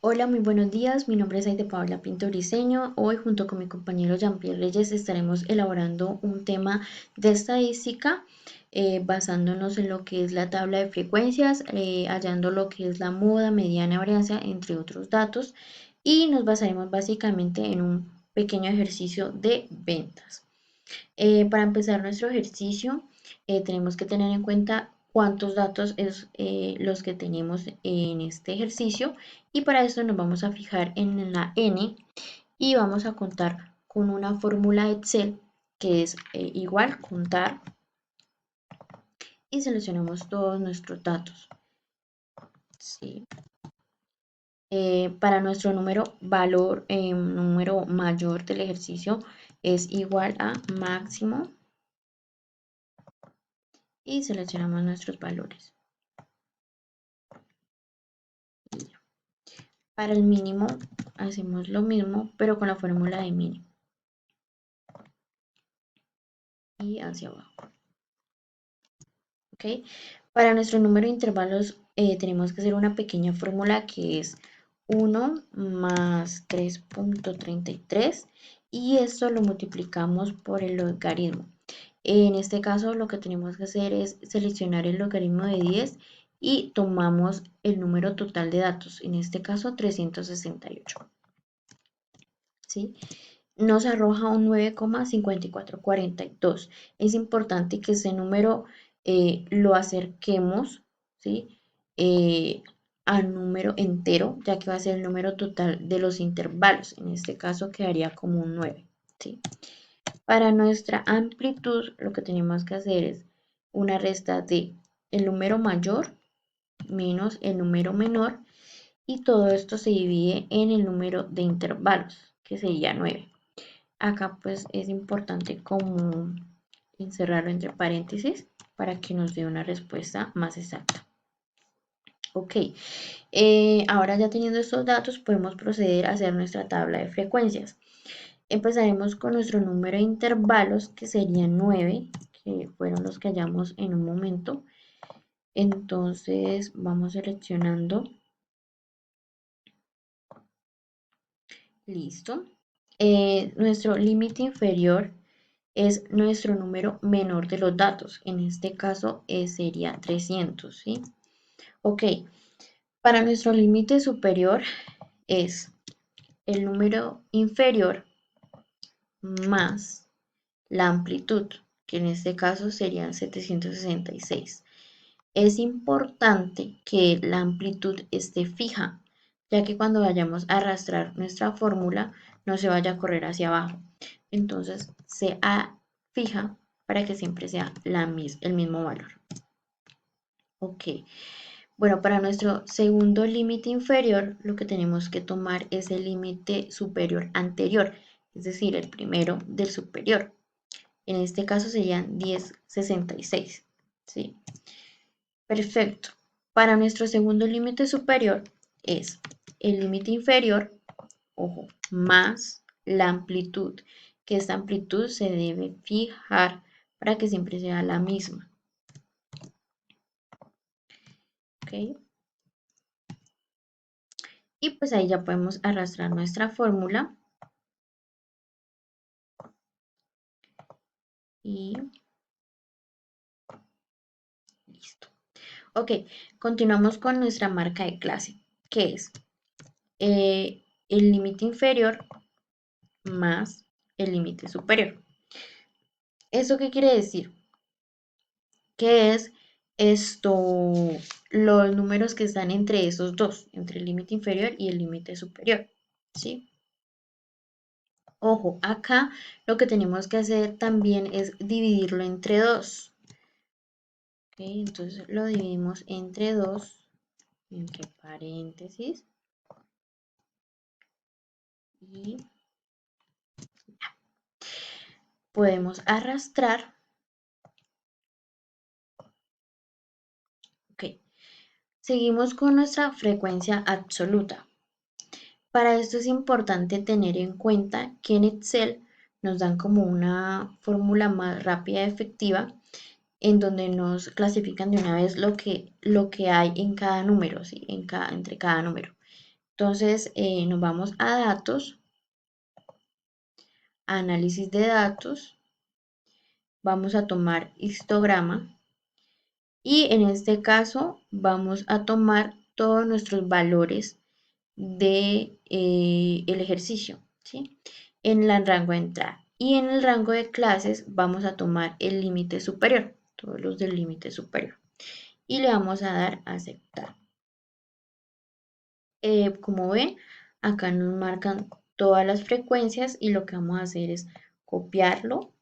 Hola, muy buenos días. Mi nombre es Aide Paola Pinto Briceño. Hoy, junto con mi compañero Jean-Pierre Reyes, estaremos elaborando un tema de estadística basándonos en lo que es la tabla de frecuencias, hallando lo que es la moda, mediana, varianza, entre otros datos. Y nos basaremos básicamente en un pequeño ejercicio de ventas. Para empezar nuestro ejercicio, tenemos que tener en cuenta cuántos datos es los que tenemos en este ejercicio y para eso nos vamos a fijar en la n y vamos a contar con una fórmula Excel que es igual contar y seleccionamos todos nuestros datos. ¿Sí? Para nuestro número mayor del ejercicio es igual a máximo y seleccionamos nuestros valores. Para el mínimo hacemos lo mismo, pero con la fórmula de mínimo. Y hacia abajo. ¿Ok? Para nuestro número de intervalos tenemos que hacer una pequeña fórmula que es 1 más 3.33 y esto lo multiplicamos por el logaritmo. En este caso lo que tenemos que hacer es seleccionar el logaritmo de 10 y tomamos el número total de datos, en este caso 368. ¿Sí? Nos arroja un 9,5442. Es importante que ese número lo acerquemos, ¿sí? Al número entero, ya que va a ser el número total de los intervalos. En este caso quedaría como un 9. ¿Sí? Para nuestra amplitud, lo que tenemos que hacer es una resta de el número mayor menos el número menor y todo esto se divide en el número de intervalos, que sería 9. Acá pues es importante como encerrarlo entre paréntesis para que nos dé una respuesta más exacta. Ok, ahora ya teniendo estos datos podemos proceder a hacer nuestra tabla de frecuencias. Empezaremos con nuestro número de intervalos que serían 9, que fueron los que hallamos en un momento. Entonces vamos seleccionando. Listo. Nuestro límite inferior es nuestro número menor de los datos. En este caso sería 300, ¿sí? Ok, para nuestro límite superior es el número inferior más la amplitud, que en este caso serían 766. Es importante que la amplitud esté fija, ya que cuando vayamos a arrastrar nuestra fórmula no se vaya a correr hacia abajo. Entonces se fija para que siempre sea el mismo valor. Ok, bueno, para nuestro segundo límite inferior lo que tenemos que tomar es el límite superior anterior, es decir, el primero del superior. En este caso serían 1066, ¿sí? Perfecto. Para nuestro segundo límite superior es el límite inferior, ojo, más la amplitud, que esta amplitud se debe fijar para que siempre sea la misma. ¿Ok? Y pues ahí ya podemos arrastrar nuestra fórmula. Y listo. Ok, continuamos con nuestra marca de clase, que es el límite inferior más el límite superior. ¿Eso qué quiere decir? Que es los números que están entre esos dos, entre el límite inferior y el límite superior, ¿sí? Ojo, acá lo que tenemos que hacer también es dividirlo entre 2. ¿Ok? Entonces lo dividimos entre 2, entre paréntesis, y podemos arrastrar. Ok, seguimos con nuestra frecuencia absoluta. Para esto es importante tener en cuenta que en Excel nos dan como una fórmula más rápida y efectiva en donde nos clasifican de una vez lo que hay en cada número, ¿sí? Entre cada número. Entonces nos vamos a datos, análisis de datos, vamos a tomar histograma y en este caso vamos a tomar todos nuestros valores de el ejercicio, ¿sí? En el rango de entrada. Y en el rango de clases vamos a tomar el límite superior, todos los del límite superior. Y le vamos a dar a aceptar. Como ven, acá nos marcan todas las frecuencias y lo que vamos a hacer es copiarlo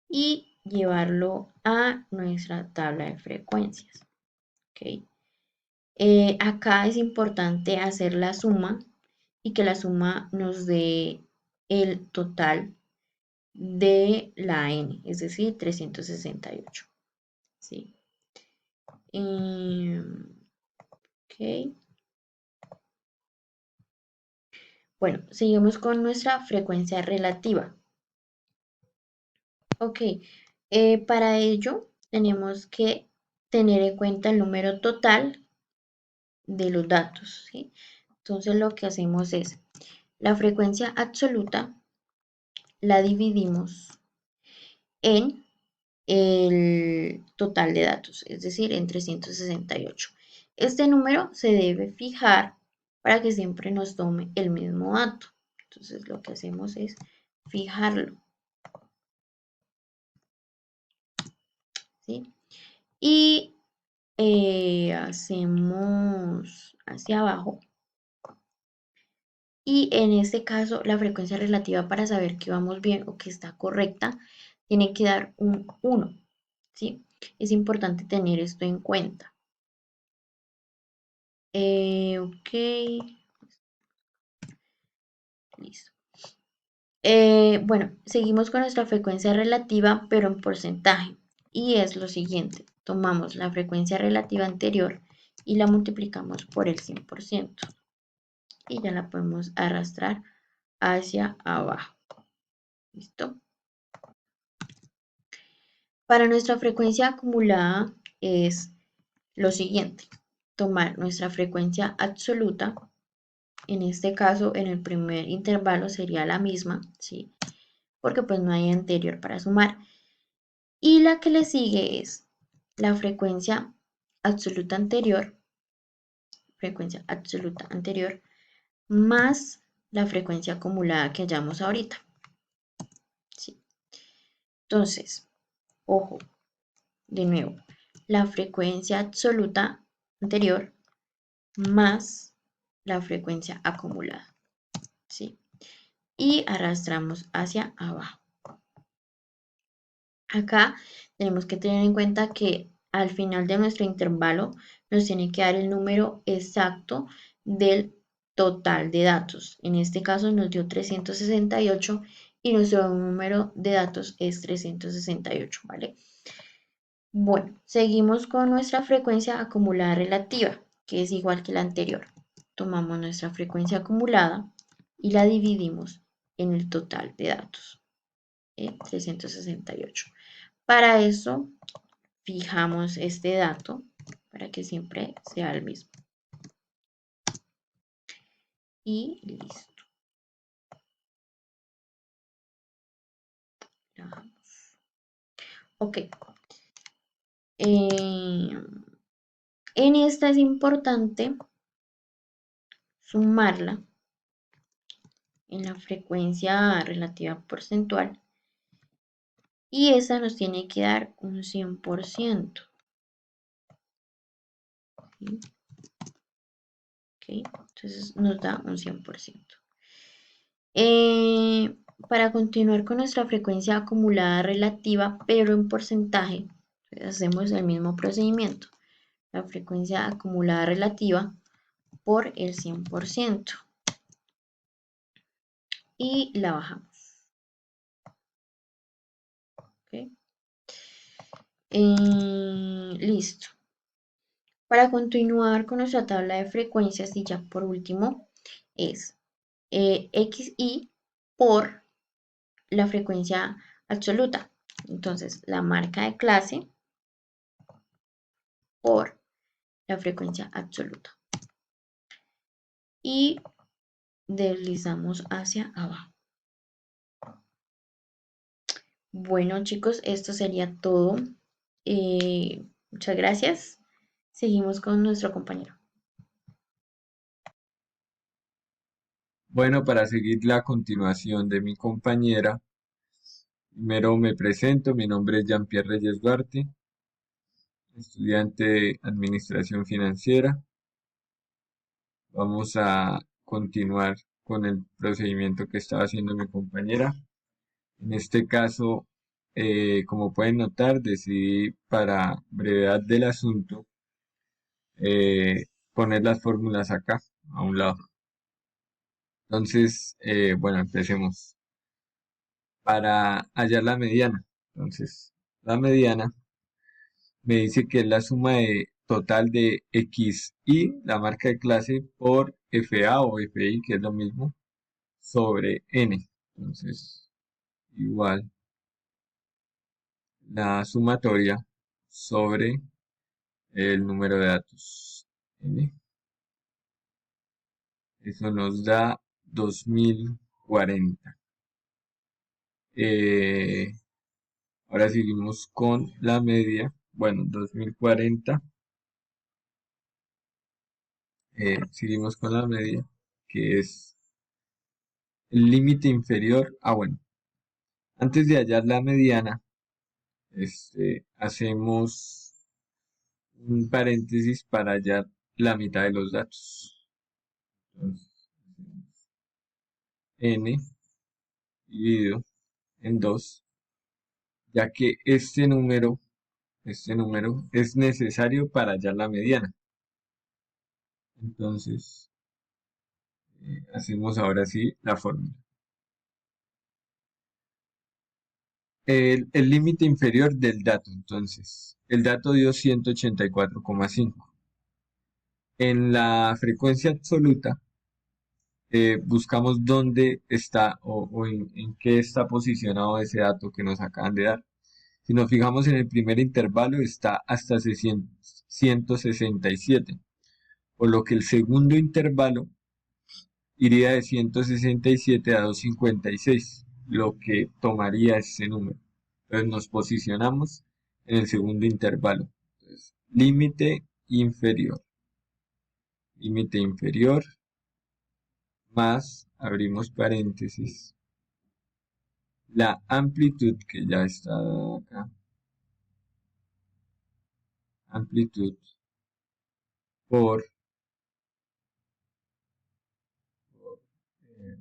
y llevarlo a nuestra tabla de frecuencias. ¿Ok? Acá es importante hacer la suma y que la suma nos dé el total de la n, es decir, 368. ¿Sí? Ok. Bueno, seguimos con nuestra frecuencia relativa. Ok, para ello tenemos que tener en cuenta el número total de los datos, ¿sí? Entonces lo que hacemos es la frecuencia absoluta la dividimos en el total de datos, es decir, en 368. Este número se debe fijar para que siempre nos tome el mismo dato. Entonces lo que hacemos es fijarlo, ¿sí? Y hacemos hacia abajo. Y en este caso, la frecuencia relativa para saber que vamos bien o que está correcta, tiene que dar un 1, ¿sí? Es importante tener esto en cuenta. Ok, listo. Bueno, seguimos con nuestra frecuencia relativa, pero en porcentaje. Y es lo siguiente, tomamos la frecuencia relativa anterior y la multiplicamos por el 100%. Y ya la podemos arrastrar hacia abajo. ¿Listo? Para nuestra frecuencia acumulada es lo siguiente, tomar nuestra frecuencia absoluta, en este caso en el primer intervalo sería la misma, ¿sí? Porque pues no hay anterior para sumar. Y la que le sigue es la frecuencia absoluta anterior, más la frecuencia acumulada que hallamos ahorita, ¿sí? Entonces, ojo, de nuevo, la frecuencia absoluta anterior más la frecuencia acumulada, ¿sí? Y arrastramos hacia abajo. Acá tenemos que tener en cuenta que al final de nuestro intervalo nos tiene que dar el número exacto del total de datos. En este caso nos dio 368 y nuestro número de datos es 368, ¿vale? Bueno, seguimos con nuestra frecuencia acumulada relativa, que es igual que la anterior. Tomamos nuestra frecuencia acumulada y la dividimos en el total de datos, 368. Para eso, fijamos este dato para que siempre sea el mismo. Y listo. Ok. En esta es importante sumarla en la frecuencia relativa porcentual y esa nos tiene que dar un 100%. ¿Sí? Okay. Entonces nos da un 100%. Para continuar con nuestra frecuencia acumulada relativa, pero en porcentaje, hacemos el mismo procedimiento. La frecuencia acumulada relativa por el 100% y la bajamos. ¿Okay? Listo. Para continuar con nuestra tabla de frecuencias y ya por último es xi por la frecuencia absoluta. Entonces la marca de clase por la frecuencia absoluta. y deslizamos hacia abajo. Bueno, chicos, esto sería todo. Muchas gracias. Seguimos con nuestro compañero. Bueno, para seguir la continuación de mi compañera, primero me presento, mi nombre es Jean-Pierre Reyes Duarte, estudiante de Administración Financiera. Vamos a continuar con el procedimiento que estaba haciendo mi compañera. En este caso, como pueden notar, decidí para brevedad del asunto poner las fórmulas acá, a un lado. Entonces, bueno, empecemos. Para hallar la mediana. Entonces, la mediana me dice que es la suma de total de XI, la marca de clase, por FA o FI, que es lo mismo, sobre N. Entonces, igual la sumatoria sobre el número de datos N. Eso nos da 2040. Eh, Ahora seguimos con la media. Bueno, 2040. Seguimos con la media, que es el límite inferior. Ah, bueno, antes de hallar la mediana, hacemos un paréntesis para hallar la mitad de los datos. Entonces, n dividido en 2, ya que este número es necesario para hallar la mediana. Entonces, hacemos ahora sí la fórmula. El límite inferior del dato, entonces, el dato dio 184,5. En la frecuencia absoluta, buscamos dónde está o en qué está posicionado ese dato que nos acaban de dar. Si nos fijamos en el primer intervalo, está hasta 167, por lo que el segundo intervalo iría de 167 a 256, lo que tomaría ese número. Entonces nos posicionamos en el segundo intervalo. Entonces, límite inferior más, abrimos paréntesis, la amplitud que ya está acá, amplitud por, eh,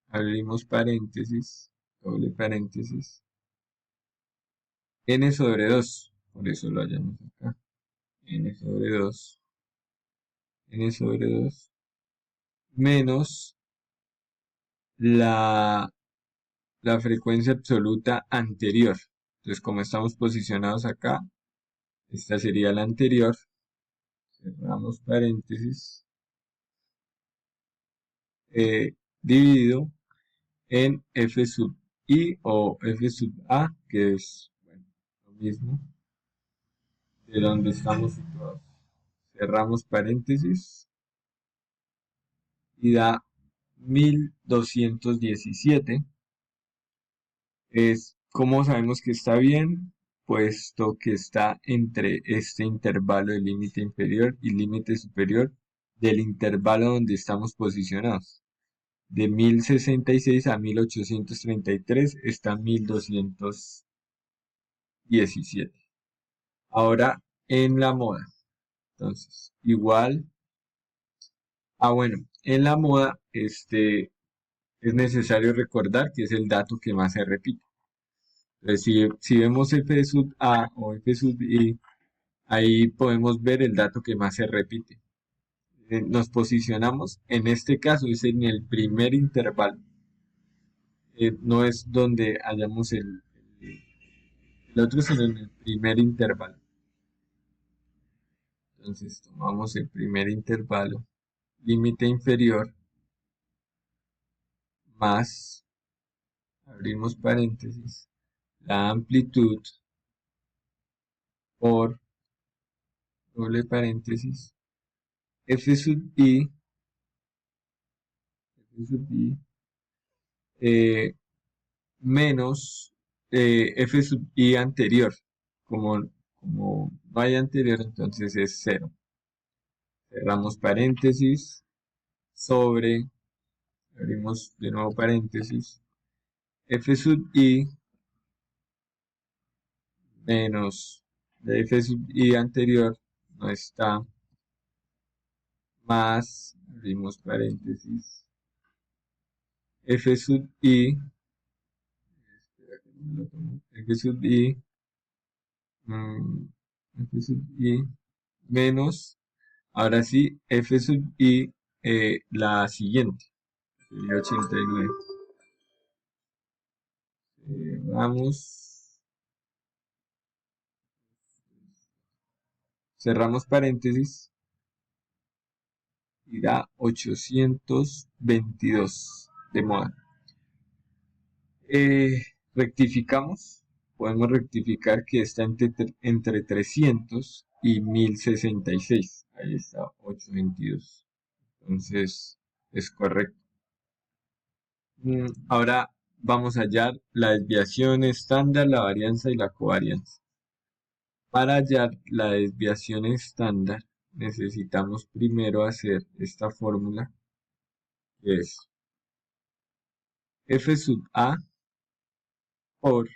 abrimos paréntesis, doble paréntesis, n sobre 2, por eso lo hallamos acá, n sobre 2, n sobre 2, menos la, la frecuencia absoluta anterior. Entonces, como estamos posicionados acá, esta sería la anterior, cerramos paréntesis, dividido en f sub i o f sub a, que es bueno, lo mismo de donde estamos situados. Cerramos paréntesis y da 1217. Es como sabemos que está bien, puesto que está entre este intervalo de límite inferior y límite superior del intervalo donde estamos posicionados. De 1066 a 1833 está 1217. Ahora en la moda. Entonces, igual. Bueno, en la moda, es necesario recordar que es el dato que más se repite. Entonces, si vemos f sub a o f sub i, ahí podemos ver el dato que más se repite. Nos posicionamos, en este caso es en el primer intervalo. No es donde hallamos el otro, sino en el primer intervalo. Entonces tomamos el primer intervalo, límite inferior, más, abrimos paréntesis, la amplitud por, doble paréntesis, f sub i F sub I eh, menos F sub I anterior. Como no hay anterior, entonces es cero. Cerramos paréntesis sobre, abrimos de nuevo paréntesis, F sub I menos de F sub I anterior no está, más, abrimos paréntesis, F sub I, espera que no me lo tomo, F sub I, mm, F sub I menos, ahora sí, F sub I, la siguiente, sería 89. Vamos, cerramos paréntesis y da 822 de moda. Eh, rectificamos, podemos rectificar que está entre 300 y 1066. Ahí está, 822. Entonces, es correcto. Ahora vamos a hallar la desviación estándar, la varianza y la covarianza. Para hallar la desviación estándar, necesitamos primero hacer esta fórmula, que es F sub A por,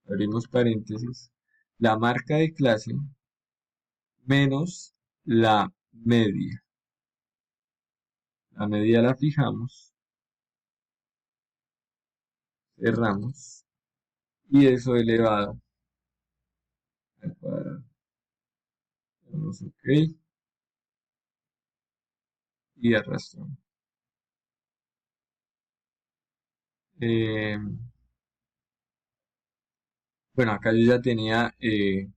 abrimos paréntesis, la marca de clase menos la media. La media la fijamos, cerramos, y eso elevado al cuadrado. Damos OK y arrastramos. Eh, bueno, acá yo ya tenía el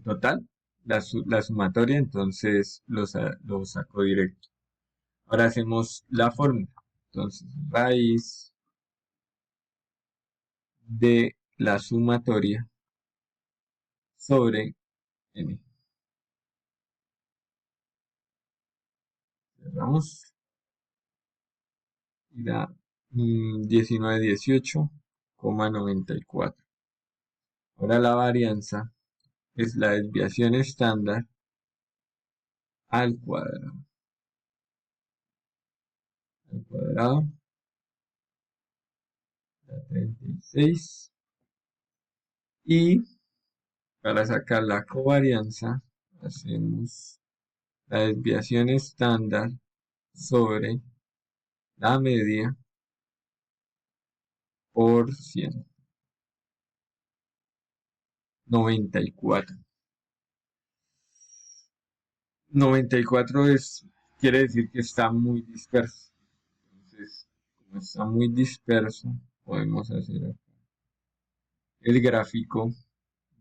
total, la sumatoria, entonces lo saco directo. Ahora hacemos la fórmula. Entonces, raíz de la sumatoria sobre n. Cerramos y da 1918,94. Ahora la varianza es la desviación estándar al cuadrado. Al cuadrado da 36. Y para sacar la covarianza hacemos la desviación estándar sobre la media por 100. 94. 94 quiere decir que está muy disperso. Entonces, como está muy disperso, podemos hacer acá el gráfico,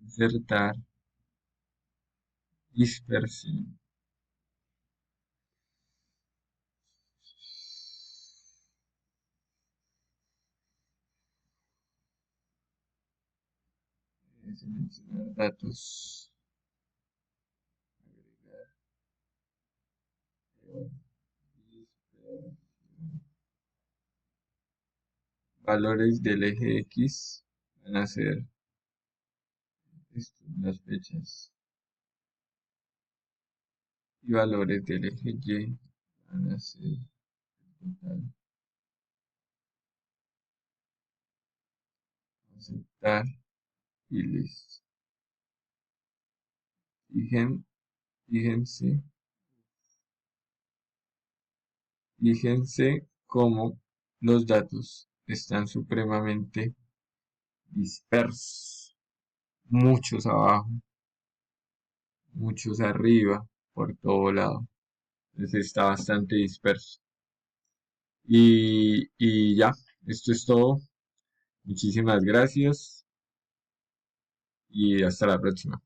insertar, dispersión. Seleccionar datos, agregar, dispersión. Valores del eje X van a ser las fechas, y valores del eje Y van a ser el total. Aceptar y listo. Fíjense, fíjense cómo los datos están supremamente dispersos. Muchos abajo, muchos arriba, por todo lado. Entonces está bastante disperso. Y ya, esto es todo. Muchísimas gracias y hasta la próxima.